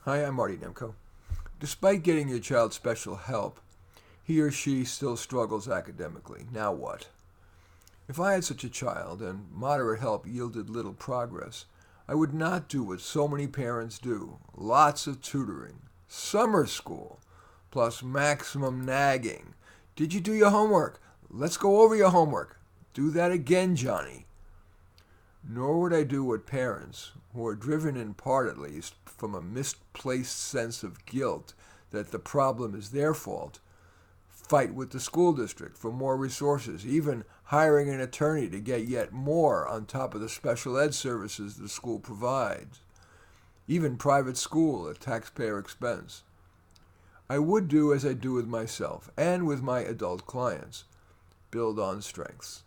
Hi, I'm Marty Nemko. Despite getting your child special help, he or she still struggles academically. Now what? If I had such a child and moderate help yielded little progress, I would not do what so many parents do: lots of tutoring, summer school, plus maximum nagging. Did you do your homework? Let's go over your homework. Do that again, Johnny. Nor would I do what parents, who are driven in part at least from a misplaced sense of guilt that the problem is their fault, fight with the school district for more resources, even hiring an attorney to get yet more on top of the special ed services the school provides, even private school at taxpayer expense. I would do as I do with myself and with my adult clients: build on strengths.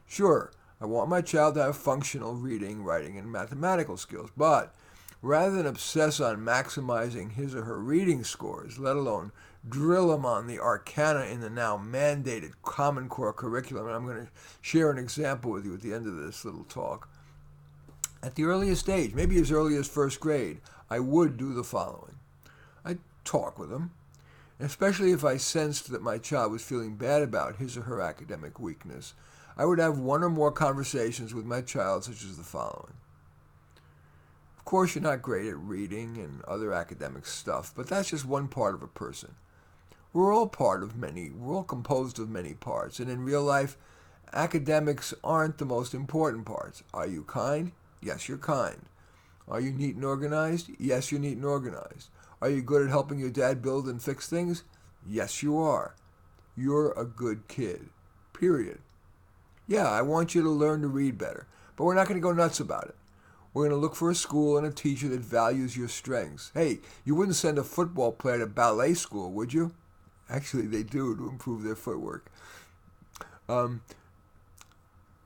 Sure, I want my child to have functional reading, writing, and mathematical skills, but rather than obsess on maximizing his or her reading scores, let alone drill him on the arcana in the now mandated Common Core curriculum, and I'm going to share an example with you at the end of this little talk. At the earliest age, maybe as early as first grade, I would do the following. I'd talk with him, especially if I sensed that my child was feeling bad about his or her academic weakness. I would have one or more conversations with my child, such as the following. Of course, you're not great at reading and other academic stuff, but that's just one part of a person. We're all composed of many parts, and in real life, academics aren't the most important parts. Are you kind? Yes, you're kind. Are you neat and organized? Yes, you're neat and organized. Are you good at helping your dad build and fix things? Yes, you are. You're a good kid. Period. Yeah, I want you to learn to read better, but we're not going to go nuts about it. We're going to look for a school and a teacher that values your strengths. Hey, you wouldn't send a football player to ballet school, would you? Actually, they do, to improve their footwork.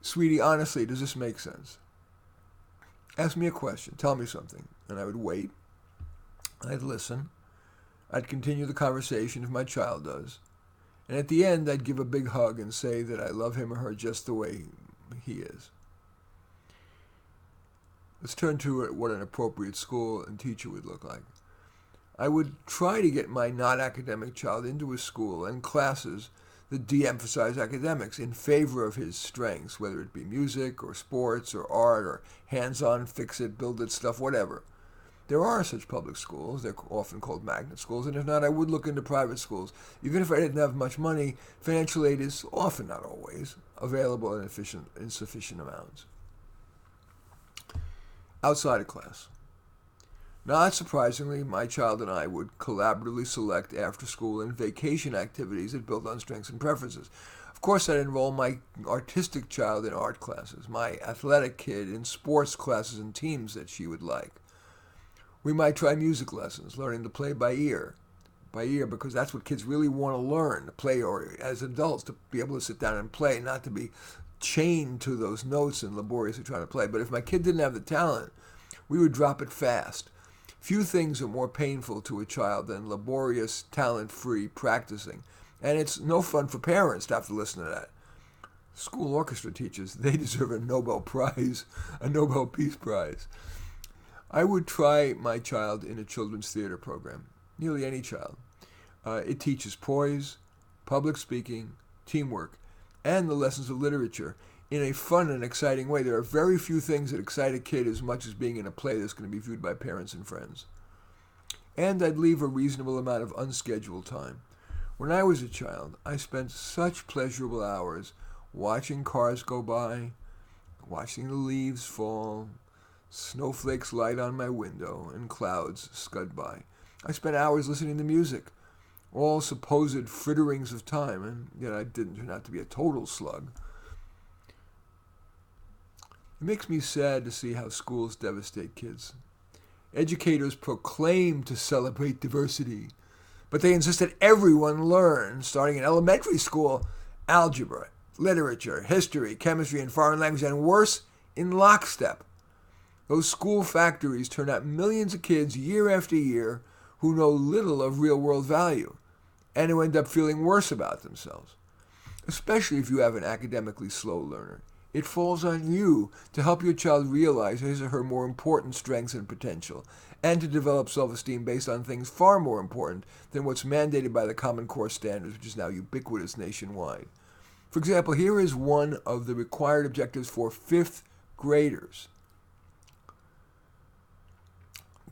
Sweetie, honestly, does this make sense? Ask me a question. Tell me something. And I would wait. I'd listen. I'd continue the conversation if my child does. And at the end, I'd give a big hug and say that I love him or her just the way he is. Let's turn to what an appropriate school and teacher would look like. I would try to get my not-academic child into a school and classes that de-emphasize academics in favor of his strengths, whether it be music or sports or art or hands-on, fix-it, build-it stuff, whatever. There are such public schools. They're often called magnet schools, and if not, I would look into private schools. Even if I didn't have much money, financial aid is often, not always, available in insufficient amounts. Outside of class. Not surprisingly, my child and I would collaboratively select after-school and vacation activities that build on strengths and preferences. Of course, I'd enroll my artistic child in art classes, my athletic kid in sports classes and teams that she would like. We might try music lessons, learning to play by ear, because that's what kids really want to learn, to play, or as adults, to be able to sit down and play, not to be chained to those notes and laboriously trying to play. But if my kid didn't have the talent, we would drop it fast. Few things are more painful to a child than laborious, talent-free practicing. And it's no fun for parents to have to listen to that. School orchestra teachers, they deserve a Nobel Prize, a Nobel Peace Prize. I would try my child in a children's theater program, nearly any child. It teaches poise, public speaking, teamwork, and the lessons of literature in a fun and exciting way. There are very few things that excite a kid as much as being in a play that's going to be viewed by parents and friends. And I'd leave a reasonable amount of unscheduled time. When I was a child, I spent such pleasurable hours watching cars go by, watching the leaves fall, snowflakes light on my window, and clouds scud by. I spent hours listening to music, all supposed fritterings of time, and yet I didn't turn out to be a total slug. It makes me sad to see how schools devastate kids. Educators proclaim to celebrate diversity, but they insist that everyone learn, starting in elementary school, algebra, literature, history, chemistry, and foreign language, and worse, in lockstep. Those school factories turn out millions of kids year after year who know little of real-world value and who end up feeling worse about themselves, especially if you have an academically slow learner. It falls on you to help your child realize his or her more important strengths and potential, and to develop self-esteem based on things far more important than what's mandated by the Common Core standards, which is now ubiquitous nationwide. For example, here is one of the required objectives for 5th graders.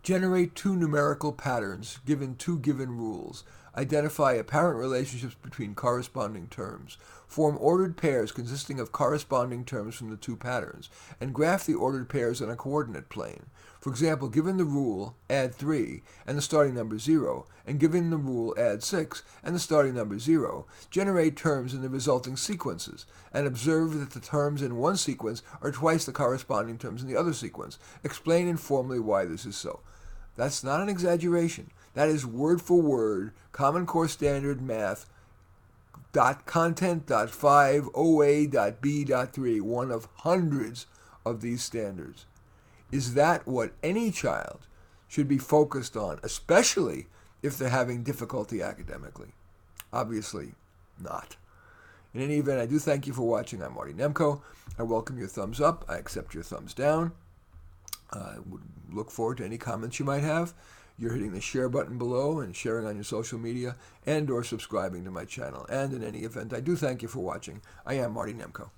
Generate 2 numerical patterns given 2 given rules. Identify apparent relationships between corresponding terms. Form ordered pairs consisting of corresponding terms from the 2 patterns, and graph the ordered pairs on a coordinate plane. For example, given the rule, add 3, and the starting number 0, and given the rule, add 6, and the starting number 0, generate terms in the resulting sequences, and observe that the terms in one sequence are twice the corresponding terms in the other sequence. Explain informally why this is so. That's not an exaggeration. That is word for word Common Core Standard Math .content.5OA.B.3, one of hundreds of these standards. Is that what any child should be focused on, especially if they're having difficulty academically? Obviously not. In any event, I do thank you for watching. I'm Marty Nemko. I welcome your thumbs up. I accept your thumbs down. I would look forward to any comments you might have. You're hitting the share button below and sharing on your social media and or subscribing to my channel. And in any event, I do thank you for watching. I am Marty Nemko.